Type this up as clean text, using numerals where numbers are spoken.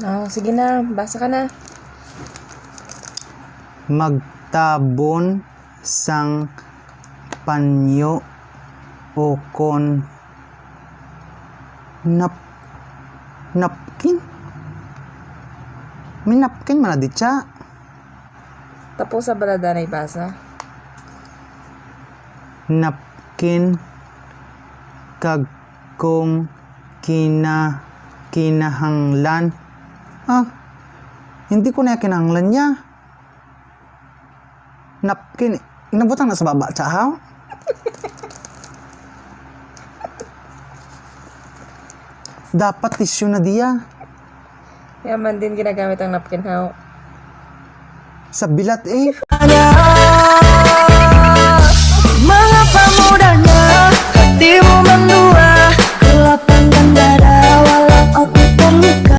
Oh, sige na, basa ka na. Magtabon sang panyo o kon napkin. May napkin man na di siya. Tapos sa balada na ibasa. Napkin kag kung kinahanglan. Hindi ko na kinahanglan niya. Napkin, inabutang na sa baba siya, ha? Dapat tissue na diya. Kaya man din ginagamit ang napkin, how? Sa bilat eh. Mengapa mudahnya hatimu mendua ke lapang dan dada.